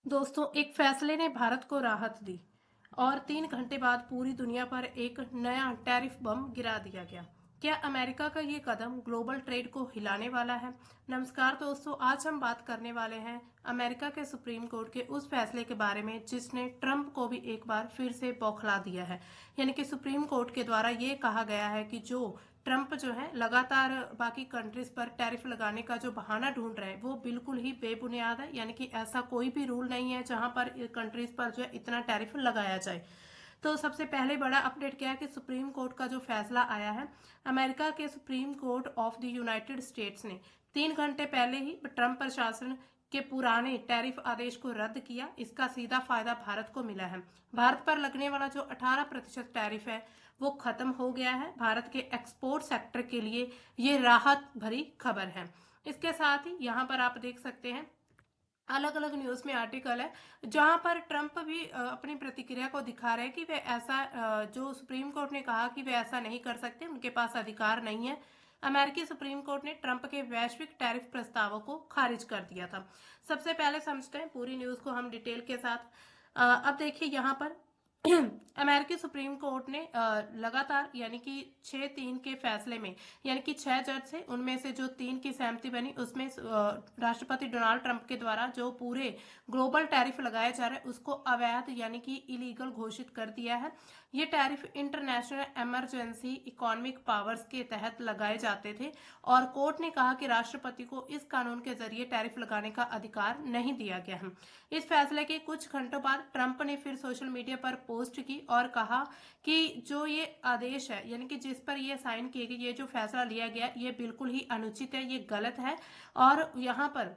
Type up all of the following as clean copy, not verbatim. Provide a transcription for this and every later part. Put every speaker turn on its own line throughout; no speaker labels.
दोस्तों, एक फैसले ने भारत को राहत दी और 3 घंटे बाद पूरी दुनिया पर एक नया टैरिफ बम गिरा दिया गया। क्या अमेरिका का ये कदम ग्लोबल ट्रेड को हिलाने वाला है? नमस्कार दोस्तों, आज हम बात करने वाले हैं अमेरिका के सुप्रीम कोर्ट के उस फैसले के बारे में जिसने ट्रंप को भी एक बार फिर से बौखला दिया है। यानी कि सुप्रीम कोर्ट के द्वारा ये कहा गया है कि जो ट्रंप जो है लगातार बाकी कंट्रीज पर टैरिफ लगाने का जो बहाना ढूंढ रहे हैं वो बिल्कुल ही बेबुनियाद है। यानी कि ऐसा कोई भी रूल नहीं है जहां पर कंट्रीज पर जो है इतना टैरिफ लगाया जाए। तो सबसे पहले बड़ा अपडेट क्या है कि सुप्रीम कोर्ट का जो फैसला आया है, अमेरिका के supreme court of the United states ने 3 घंटे पहले ही ट्रंप प्रशासन के पुराने टैरिफ आदेश को रद्द किया। इसका सीधा फायदा भारत को मिला है। भारत पर लगने वाला जो 18% टैरिफ है वो खत्म हो गया है। भारत के एक्सपोर्ट सेक्टर के लिए ये राहत भरी खबर है। इसके साथ ही यहाँ पर आप देख सकते हैं अलग अलग न्यूज में आर्टिकल है जहां पर ट्रंप भी अपनी प्रतिक्रिया को दिखा रहे हैं कि वे ऐसा जो सुप्रीम कोर्ट ने कहा कि वे ऐसा नहीं कर सकते, उनके पास अधिकार नहीं है। अमेरिकी सुप्रीम कोर्ट ने ट्रंप के वैश्विक टैरिफ प्रस्तावों को खारिज कर दिया था। सबसे पहले समझते हैं पूरी न्यूज को हम डिटेल के साथ। अब देखिए यहाँ पर अमेरिकी सुप्रीम कोर्ट ने लगातार यानी कि 6-3 के फैसले में, यानी कि 6 जज से उनमें से जो 3 की सहमति बनी उसमें राष्ट्रपति डोनाल्ड ट्रंप के द्वारा जो पूरे ग्लोबल टैरिफ लगाए जा रहे हैं उसको अवैध यानी कि इलीगल घोषित कर दिया है। ये tariff international emergency economic powers के तहत लगाए जाते थे और कोर्ट ने कहा कि राष्ट्रपति को इस कानून के जरिए टैरिफ लगाने का अधिकार नहीं दिया गया है। इस फैसले के कुछ घंटों बाद ट्रंप ने फिर सोशल मीडिया पर पोस्ट की और कहा कि जो ये आदेश है यानी कि जिस पर ये साइन किए गए, ये जो फैसला लिया गया ये बिल्कुल ही अनुचित है, ये गलत है। और यहाँ पर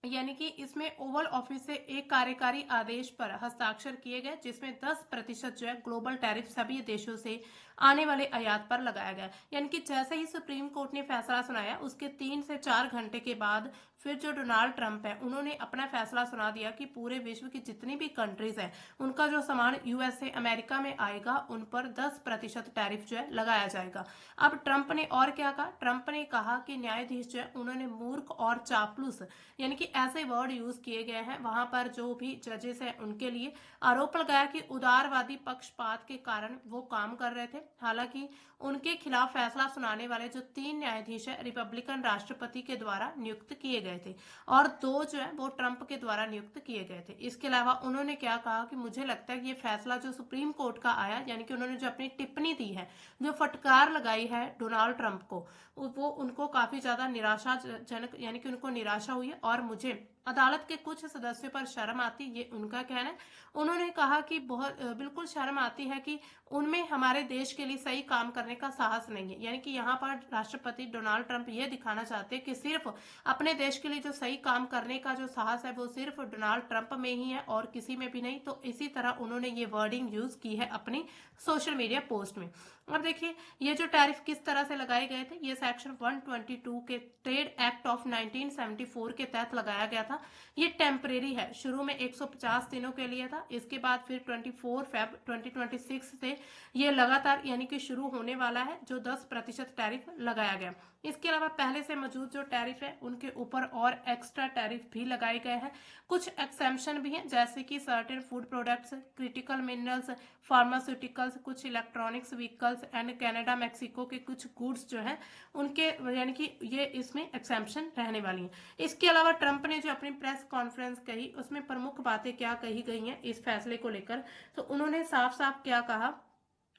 यानी कि इसमें ओवल ऑफिस से एक कार्यकारी आदेश पर हस्ताक्षर किए गए जिसमें 10% जो है ग्लोबल टैरिफ सभी देशों से आने वाले आयात पर लगाया गया। यानी कि जैसे ही सुप्रीम कोर्ट ने फैसला सुनाया उसके 3 से 4 घंटे के बाद फिर जो डोनाल्ड ट्रंप है उन्होंने अपना फैसला सुना दिया कि पूरे विश्व की जितनी भी कंट्रीज हैं उनका जो सामान यूएसए अमेरिका में आएगा उन पर 10% टैरिफ जो है लगाया जाएगा। अब ट्रंप ने और क्या कहा? ट्रंप ने कहा कि न्यायाधीश जो है उन्होंने मूर्ख और चापलूस यानी कि ऐसे वर्ड यूज किए गए हैं वहां पर जो भी जजेस हैं उनके लिए। आरोप लगाया कि उदारवादी पक्षपात के कारण वो काम कर रहे थे। हालांकि उनके खिलाफ फैसला सुनाने वाले जो 3 न्यायाधीश है रिपब्लिकन राष्ट्रपति के द्वारा नियुक्त किए गए थे और 2 जो है वो ट्रंप के द्वारा नियुक्त किए गए थे। इसके अलावा उन्होंने क्या कहा कि मुझे लगता है कि ये फैसला जो सुप्रीम कोर्ट का आया, यानी कि उन्होंने जो अपनी टिप्पणी दी है, जो फटकार लगाई है डोनाल्ड ट्रंप को, वो उनको काफी ज्यादा निराशाजनक यानी कि उनको निराशा हुई है और मुझे अदालत के कुछ सदस्यों पर शर्म आती, ये उनका कहना है। उन्होंने कहा कि बहुत बिल्कुल शर्म आती है कि उनमें हमारे देश के लिए सही काम करने का साहस नहीं है। यानी कि यहाँ पर राष्ट्रपति डोनाल्ड ट्रंप ये दिखाना चाहते हैं कि सिर्फ अपने देश के लिए जो सही काम करने का जो साहस है वो सिर्फ डोनाल्ड ट्रंप में ही है और किसी में भी नहीं। तो इसी तरह उन्होंने ये वर्डिंग यूज की है अपनी सोशल मीडिया पोस्ट में। अब देखिए ये जो टैरिफ किस तरह से लगाए गए थे, ये सेक्शन 122 के ट्रेड एक्ट ऑफ 1974 के तहत लगाया गया था। ये टेम्परेरी है, शुरू में 150 दिनों के लिए था, इसके बाद फिर 24 फरवरी 2026 से ये लगातार यानी कि शुरू होने वाला है जो 10% टैरिफ लगाया गया। इसके अलावा पहले से मौजूद जो टैरिफ है उनके ऊपर और एक्स्ट्रा टैरिफ भी लगाए गए हैं। कुछ एक्सेम्पशन भी हैं जैसे कि certain food products, critical minerals, pharmaceuticals, कुछ electronics vehicles and Canada Mexico के कुछ गुड्स जो हैं उनके यानी कि ये इसमें एक्सेम्पशन रहने वाली हैं। इसके अलावा ट्रंप ने जो अपनी प्रेस कॉन्फ्रेंस कही उसमें प्रमुख बातें क्या कही गई हैं इस फैसले को लेकर, तो उन्होंने साफ साफ क्या कहा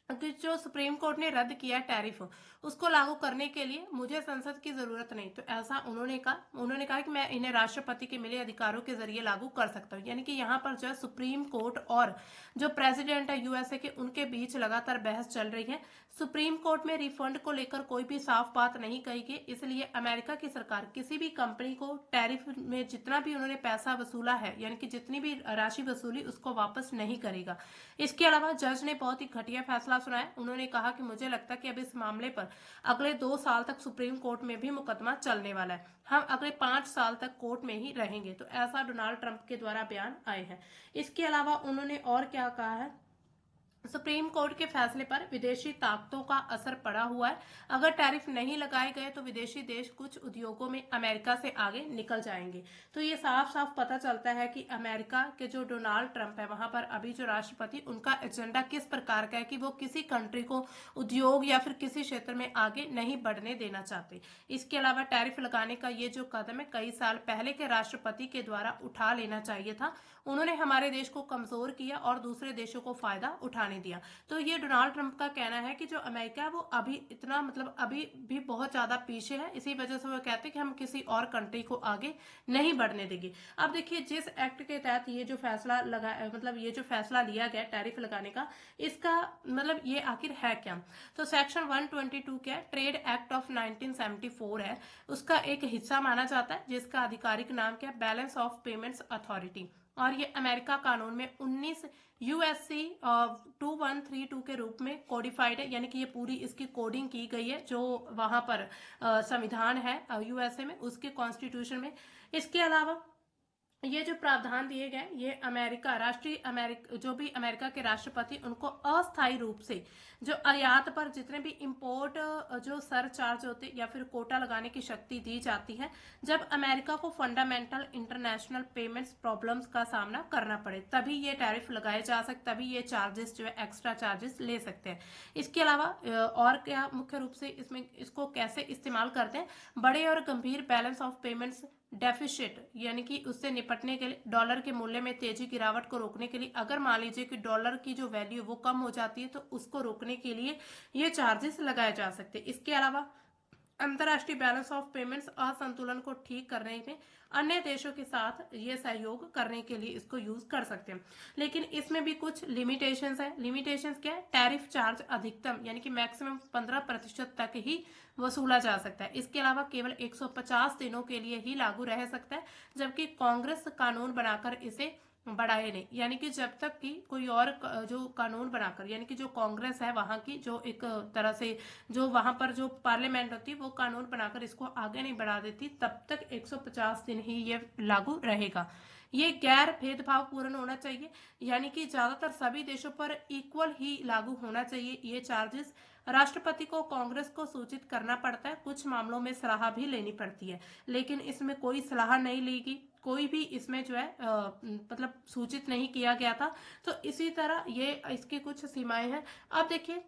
कि जो सुप्रीम कोर्ट ने रद्द किया टैरिफ उसको लागू करने के लिए मुझे संसद की जरूरत नहीं, तो ऐसा उन्होंने कहा कि मैं इन्हें राष्ट्रपति के मिले अधिकारों के जरिए लागू कर सकता हूँ। यानी कि यहाँ पर जो है सुप्रीम कोर्ट और जो प्रेसिडेंट है यूएसए के उनके बीच लगातार बहस चल रही है। सुप्रीम कोर्ट में रिफंड को लेकर कोई भी साफ बात नहीं कही गई, इसलिए अमेरिका की सरकार किसी भी कंपनी को टैरिफ में जितना भी उन्होंने पैसा वसूला है यानी कि जितनी भी राशि वसूली उसको वापस नहीं करेगा। इसके अलावा जज ने बहुत ही घटिया फैसला सुनाया। उन्होंने कहा कि मुझे लगता है कि अब इस मामले पर अगले 2 साल तक सुप्रीम कोर्ट में भी मुकदमा चलने वाला है, हम अगले 5 साल तक कोर्ट में ही रहेंगे। तो ऐसा डोनाल्ड ट्रंप के द्वारा बयान आए हैं। इसके अलावा उन्होंने और क्या कहा है सुप्रीम कोर्ट के फैसले पर विदेशी ताकतों का असर पड़ा हुआ है। अगर टैरिफ नहीं लगाए गए तो विदेशी देश कुछ उद्योगों में अमेरिका से आगे निकल जाएंगे। तो ये साफ साफ पता चलता है कि अमेरिका के जो डोनाल्ड ट्रंप है वहां पर अभी जो राष्ट्रपति, उनका एजेंडा किस प्रकार का है कि वो किसी कंट्री को उद्योग या फिर किसी क्षेत्र में आगे नहीं बढ़ने देना चाहते। इसके अलावा टैरिफ लगाने का ये जो कदम है कई साल पहले के राष्ट्रपति के द्वारा उठा लेना चाहिए था। उन्होंने हमारे देश को कमजोर किया और दूसरे देशों को फायदा उठाने दिया। तो ये डोनाल्ड ट्रंप का कहना है कि जो अमेरिका है वो अभी इतना मतलब अभी भी बहुत ज्यादा पीछे है, इसी वजह से वो कहते हैं कि हम किसी और कंट्री को आगे नहीं बढ़ने देंगे। अब देखिए जिस एक्ट के तहत ये जो फैसला लगा मतलब ये जो फैसला लिया गया टैरिफ लगाने का, इसका मतलब ये आखिर है क्या। तो सेक्शन 122 क्या है, ट्रेड एक्ट ऑफ 1974 है, उसका एक हिस्सा माना जाता है जिसका आधिकारिक नाम क्या है, बैलेंस ऑफ पेमेंट्स अथॉरिटी। और ये अमेरिका कानून में 19 यूएससी 2132 के रूप में कोडिफाइड है, यानी कि ये पूरी इसकी कोडिंग की गई है जो वहां पर संविधान है यूएसए में, उसके कॉन्स्टिट्यूशन में। इसके अलावा ये जो प्रावधान दिए गए, ये अमेरिका राष्ट्रीय अमेरिका जो भी अमेरिका के राष्ट्रपति, उनको अस्थायी रूप से जो आयात पर जितने भी इंपोर्ट जो सरचार्ज होते या फिर कोटा लगाने की शक्ति दी जाती है, जब अमेरिका को फंडामेंटल इंटरनेशनल पेमेंट्स प्रॉब्लम्स का सामना करना पड़े तभी ये टैरिफ लगाए जा सकते, तभी ये चार्जेस जो है एक्स्ट्रा चार्जेस ले सकते हैं। इसके अलावा और क्या मुख्य रूप से इसमें इसको कैसे इस्तेमाल करते हैं, बड़े और गंभीर बैलेंस ऑफ पेमेंट्स डेफिसिट यानी कि उससे निपटने के लिए, डॉलर के मूल्य में तेजी गिरावट को रोकने के लिए, अगर मान लीजिए कि डॉलर की जो वैल्यू वो कम हो जाती है तो उसको रोकने के लिए ये चार्जेस लगाए जा सकते हैं। इसके अलावा अंतर्राष्ट्रीय बैलेंस ऑफ पेमेंट्स असंतुलन को ठीक करने में अन्य देशों के साथ ये सहयोग करने के लिए इसको यूज कर सकते हैं। लेकिन इसमें भी कुछ लिमिटेशंस है। लिमिटेशंस क्या है, टैरिफ चार्ज अधिकतम यानी कि मैक्सिमम 15% तक ही वसूला जा सकता है। इसके अलावा केवल 150 दिनों के लिए ही लागू रह सकता है, जबकि कांग्रेस कानून बनाकर इसे बढ़ाए नहीं, यानी कि जब तक कि कोई और जो कानून बनाकर, यानी कि जो कांग्रेस है वहां की जो एक तरह से जो वहां पर जो पार्लियामेंट होती है वो कानून बनाकर इसको आगे नहीं बढ़ा देती, तब तक 150 दिन ही ये लागू रहेगा। ये गैर भेदभाव पूर्ण होना चाहिए, यानी कि ज्यादातर सभी देशों पर इक्वल ही लागू होना चाहिए ये चार्जेस। राष्ट्रपति को कांग्रेस को सूचित करना पड़ता है, कुछ मामलों में सलाह भी लेनी पड़ती है, लेकिन इसमें कोई सलाह नहीं लेगी, कोई भी इसमें जो है मतलब सूचित नहीं किया गया था। तो इसी तरह ये इसकी कुछ सीमाएं हैं। अब देखिए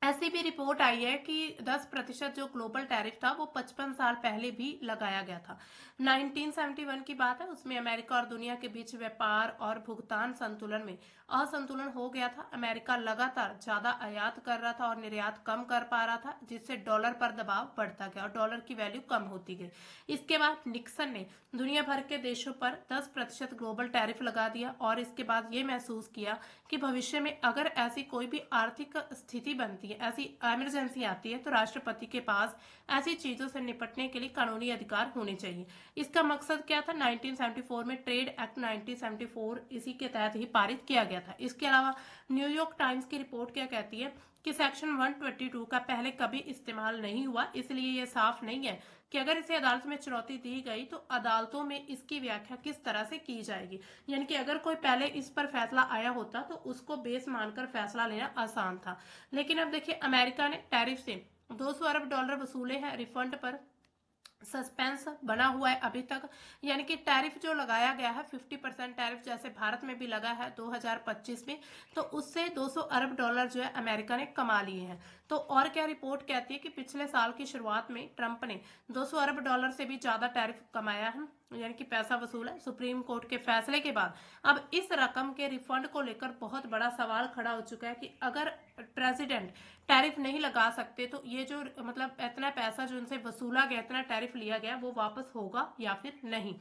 ऐसी भी रिपोर्ट आई है कि 10% जो ग्लोबल टैरिफ था वो 55 साल पहले भी लगाया गया था। 1971 की बात है, उसमें अमेरिका और दुनिया के बीच व्यापार और भुगतान संतुलन में असंतुलन हो गया था। अमेरिका लगातार ज्यादा आयात कर रहा था और निर्यात कम कर पा रहा था, जिससे डॉलर पर दबाव बढ़ता गया और डॉलर की वैल्यू कम होती गई। इसके बाद निक्सन ने दुनिया भर के देशों पर 10% ग्लोबल टैरिफ लगा दिया और इसके बाद ये महसूस किया कि भविष्य में अगर ऐसी कोई भी आर्थिक स्थिति बनती है, ऐसी इमरजेंसी आती है, तो राष्ट्रपति के पास ऐसी चीजों से निपटने के लिए कानूनी अधिकार होने चाहिए। इसका मकसद क्या था, 1974 में ट्रेड एक्ट 1974 इसी के तहत ही पारित किया गया था। इसके अलावा न्यूयॉर्क टाइम्स की रिपोर्ट क्या कहती है कि सेक्शन 122 का पहले कभी इस्तेमाल नहीं हुआ, इसलिए यह साफ नहीं है कि अगर इसे अदालत में चुनौती दी गई तो अदालतों में इसकी व्याख्या किस तरह से की जाएगी। यानी कि अगर कोई पहले इस पर फैसला आया होता तो उसको बेस मानकर फैसला लेना आसान था। लेकिन अब देखिए अमेरिका ने टैरिफ से 200 अरब डॉलर वसूले हैं, रिफंड पर सस्पेंस बना हुआ है अभी तक। यानी कि टैरिफ जो लगाया गया है 50% टैरिफ जैसे भारत में भी लगा है 2025 में, तो उससे 200 अरब डॉलर जो है अमेरिका ने कमा लिए हैं। तो और क्या रिपोर्ट कहती है कि पिछले साल की शुरुआत में ट्रंप ने 200 अरब डॉलर से भी ज्यादा टैरिफ कमाया है, यानी कि पैसा वसूला है। सुप्रीम कोर्ट के फैसले के बाद अब इस रकम के रिफंड को लेकर बहुत बड़ा सवाल खड़ा हो चुका है कि अगर प्रेसिडेंट टैरिफ नहीं लगा सकते तो ये जो मतलब इतना पैसा जो उनसे वसूला गया, इतना टैरिफ लिया गया, वो वापस होगा या फिर नहीं।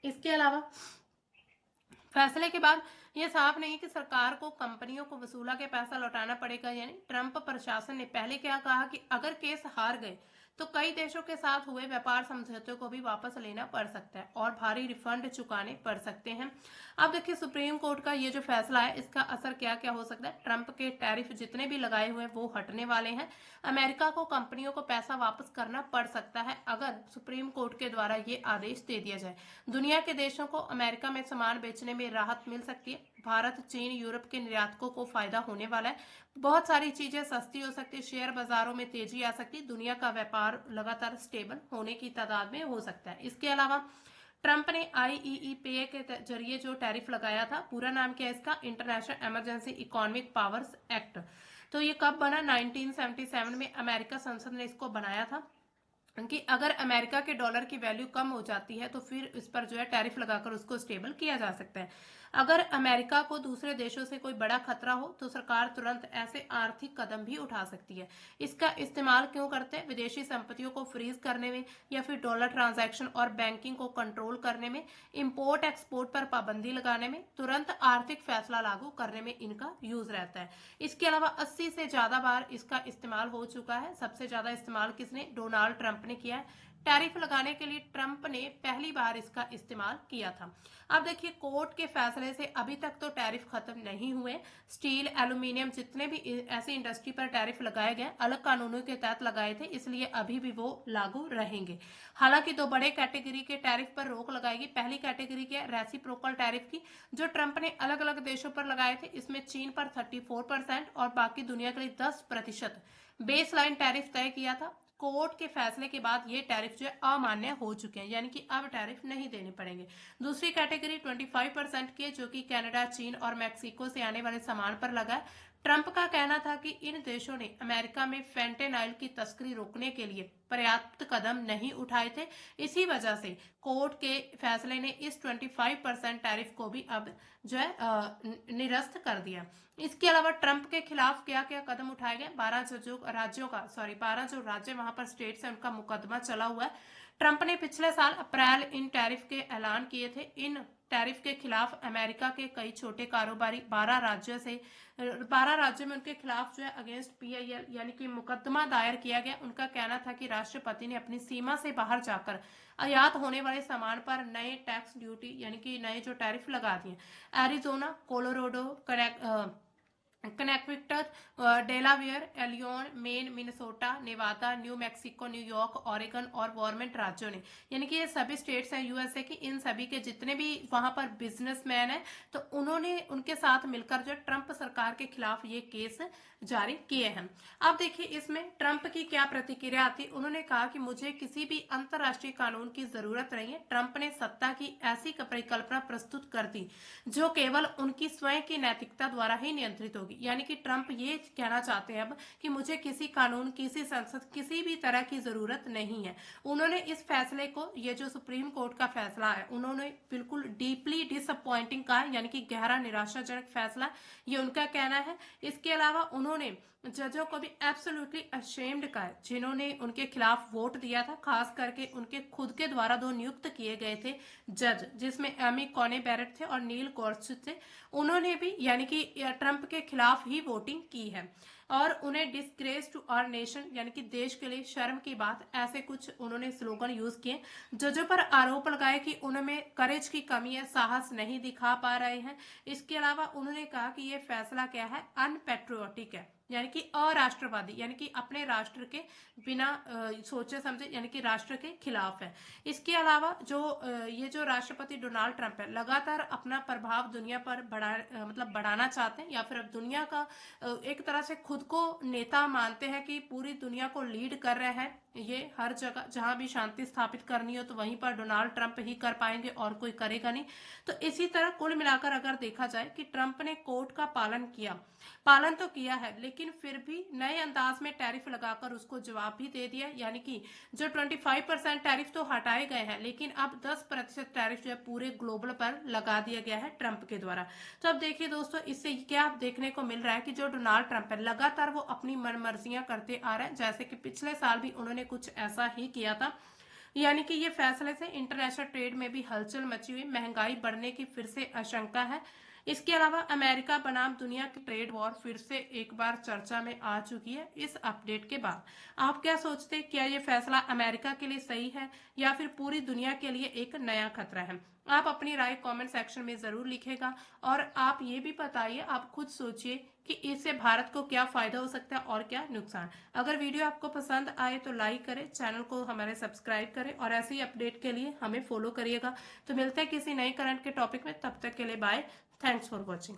इसके अलावा फैसले के बाद यह साफ नहीं कि सरकार को कंपनियों को वसूला के पैसा लौटाना पड़ेगा। यानी ट्रंप प्रशासन ने पहले क्या कहा कि अगर केस हार गए तो कई देशों के साथ हुए व्यापार समझौते को भी वापस लेना पड़ सकता है और भारी रिफंड चुकाने पड़ सकते हैं। अब देखिए सुप्रीम कोर्ट का ये जो फैसला है इसका असर क्या क्या हो सकता है। ट्रंप के टैरिफ जितने भी लगाए हुए हैं वो हटने वाले हैं। अमेरिका को कंपनियों को पैसा वापस करना पड़ सकता है अगर सुप्रीम कोर्ट के द्वारा ये आदेश दे दिया जाए। दुनिया के देशों को अमेरिका में सामान बेचने में राहत मिल सकती है। भारत, चीन, यूरोप के निर्यातकों को फायदा होने वाला है। बहुत सारी चीजें सस्ती हो सकती है, शेयर बाजारों में तेजी आ सकती है, दुनिया का व्यापार लगातार स्टेबल होने की तादाद में हो सकता है। इसके अलावा ट्रंप ने IEEPA के जरिए जो टैरिफ लगाया था, पूरा नाम क्या है इसका, international emergency economic powers act. तो ये कब बना, 1977 में अमेरिका संसद ने इसको बनाया था कि अगर अमेरिका के डॉलर की वैल्यू कम हो जाती है तो फिर इस पर जो है टैरिफ लगाकर उसको स्टेबल किया जा सकता है। अगर अमेरिका को दूसरे देशों से कोई बड़ा खतरा हो तो सरकार तुरंत ऐसे आर्थिक कदम भी उठा सकती है। इसका इस्तेमाल क्यों करते हैं, विदेशी संपत्तियों को फ्रीज करने में, या फिर डॉलर ट्रांजैक्शन और बैंकिंग को कंट्रोल करने में, इंपोर्ट एक्सपोर्ट पर पाबंदी लगाने में, तुरंत आर्थिक फैसला लागू करने में इनका यूज रहता है। इसके अलावा 80 से ज्यादा बार इसका इस्तेमाल हो चुका है। सबसे ज्यादा इस्तेमाल किसने, डोनाल्ड ट्रंप ने किया है। टैरिफ लगाने के लिए ट्रंप ने पहली बार इसका इस्तेमाल किया था। अब देखिए, कोर्ट के फैसले से अभी तक तो टैरिफ खत्म नहीं हुए। स्टील, एल्यूमिनियम, जितने भी ऐसी इंडस्ट्री पर टैरिफ लगाए गए अलग कानूनों के तहत लगाए थे, इसलिए अभी भी वो लागू रहेंगे। हालांकि दो बड़े कैटेगरी के टैरिफ पर रोक लगाएगी। पहली कैटेगरी के रेसिप्रोकल टैरिफ की, जो ट्रंप ने अलग अलग देशों पर लगाए थे। इसमें चीन पर 34% और बाकी दुनिया के लिए 10% बेस लाइन टैरिफ तय किया था। कोर्ट के फैसले के बाद ये टैरिफ जो है अमान्य हो चुके हैं, यानी कि अब टैरिफ नहीं देने पड़ेंगे। दूसरी कैटेगरी 25% के, जो कि कनाडा, चीन और मैक्सिको से आने वाले सामान पर लगा है। ट्रंप का कहना था कि इन देशों ने अमेरिका में फेंटेनाइल की तस्करी रोकने के लिए पर्याप्त कदम नहीं उठाए थे। इसी वजह से कोर्ट के फैसले ने इस 25% टैरिफ को भी अब जो है निरस्त कर दिया। इसके अलावा ट्रंप के खिलाफ क्या क्या कदम उठाए गए, 12 जो राज्य वहां पर स्टेट्स है उनका मुकदमा चला हुआ है। ट्रंप ने पिछले साल अप्रैल इन टैरिफ के ऐलान किए थे। इन टैरिफ के खिलाफ अमेरिका के कई छोटे कारोबारी 12 राज्यों में उनके खिलाफ जो है अगेंस्ट PIL यानी कि मुकदमा दायर किया गया। उनका कहना था कि राष्ट्रपति ने अपनी सीमा से बाहर जाकर आयात होने वाले सामान पर नए टैक्स ड्यूटी यानी कि नए जो टैरिफ लगा दिए। Arizona, Colorado, Connecticut, Delaware, एलियॉन, main, Minnesota, Newada, new Mexico, New York, Oregon और वर्मोंट राज्यों ने, यानी कि ये सभी स्टेट्स हैं USA की, इन सभी के जितने भी वहां पर बिजनेसमैन हैं तो उन्होंने उनके साथ मिलकर जो ट्रंप सरकार के खिलाफ ये केस जारी किए हैं। अब देखिए इसमें ट्रंप की क्या प्रतिक्रिया आती। उन्होंने कहा कि मुझे किसी भी अंतरराष्ट्रीय कानून की जरूरत नहीं है। ट्रंप ने सत्ता की ऐसी परिकल्पना प्रस्तुत कर दी जो केवल उनकी स्वयं की नैतिकता द्वारा ही नियंत्रित होगी। यानी कि ट्रंप ये कहना चाहते हैं अब कि मुझे किसी कानून, किसी संसद, किसी भी तरह की जरूरत नहीं है। उन्होंने इस फैसले को, ये जो सुप्रीम कोर्ट का फैसला है, उन्होंने बिल्कुल डीपली डिसअपॉइंटिंग कहा, यानी कि गहरा निराशाजनक फैसला, ये उनका कहना है। इसके अलावा उन्होंने जजों को भी एब्सोल्युटली अशेम्ड कहा, जिन्होंने उनके खिलाफ वोट दिया था, खास करके उनके खुद के द्वारा 2 नियुक्त किए गए थे जज, जिसमें एमी कॉने बैरेट थे और नील गॉर्सच थे। उन्होंने भी यानी कि ट्रंप के खिलाफ ही वोटिंग की है और उन्हें डिस्ग्रेस टू आवर नेशन यानी कि देश के लिए शर्म की बात, ऐसे कुछ उन्होंने स्लोगन यूज किए। जजों पर आरोप लगाए कि उनमें करेज की कमी है, साहस नहीं दिखा पा रहे हैं। इसके अलावा उन्होंने कहा कि ये फैसला क्या है, अनपेट्रियोटिक है, यानी कि अराष्ट्रवादी, यानी कि अपने राष्ट्र के बिना सोचे समझे, यानी कि राष्ट्र के खिलाफ है। इसके अलावा जो ये जो राष्ट्रपति डोनाल्ड ट्रंप है, लगातार अपना प्रभाव दुनिया पर बढ़ाना चाहते हैं, या फिर अब दुनिया का एक तरह से खुद को नेता मानते हैं कि पूरी दुनिया को लीड कर रहे हैं। ये हर जगह जहां भी शांति स्थापित करनी हो तो वहीं पर डोनाल्ड ट्रंप ही कर पाएंगे और कोई करेगा नहीं। तो इसी तरह कुल मिलाकर अगर देखा जाए कि ट्रंप ने कोर्ट का पालन तो किया है, लेकिन फिर भी नए अंदाज में टैरिफ लगाकर उसको जवाब भी दे दिया। यानी कि जो 25% टैरिफ तो हटाए गए हैं, लेकिन अब 10% टैरिफ जो है पूरे ग्लोबल पर लगा दिया गया है ट्रंप के द्वारा। तो अब देखिए दोस्तों, इससे क्या देखने को मिल रहा है कि जो डोनाल्ड ट्रंप है, लगातार वो अपनी मनमर्जियां करते आ रहे हैं। जैसे कि पिछले साल भी उन्होंने कुछ ऐसा ही किया था। यानी कि ये फैसले से इंटरनेशनल ट्रेड में भी हलचल मची हुई, महंगाई बढ़ने की फिर से आशंका है। इसके अलावा अमेरिका बनाम दुनिया की ट्रेड वॉर फिर से एक बार चर्चा में आ चुकी है इस अपडेट के बाद। आप क्या सोचते हैं, क्या ये फैसला अमेरिका के लिए सही है या फिर पूरी दुनिया के लिए एक नया खतरा है? आप अपनी राय कमेंट सेक्शन में जरूर लिखेगा और आप ये भी बताइए, आप खुद सोचिए कि इससे भारत को क्या फायदा हो सकता है और क्या नुकसान। अगर वीडियो आपको पसंद आए तो लाइक करें, चैनल को हमारे सब्सक्राइब करें और ऐसी अपडेट के लिए हमें फॉलो करिएगा। तो मिलते हैं किसी नए करंट के टॉपिक में, तब तक के लिए बाय। Thanks for watching.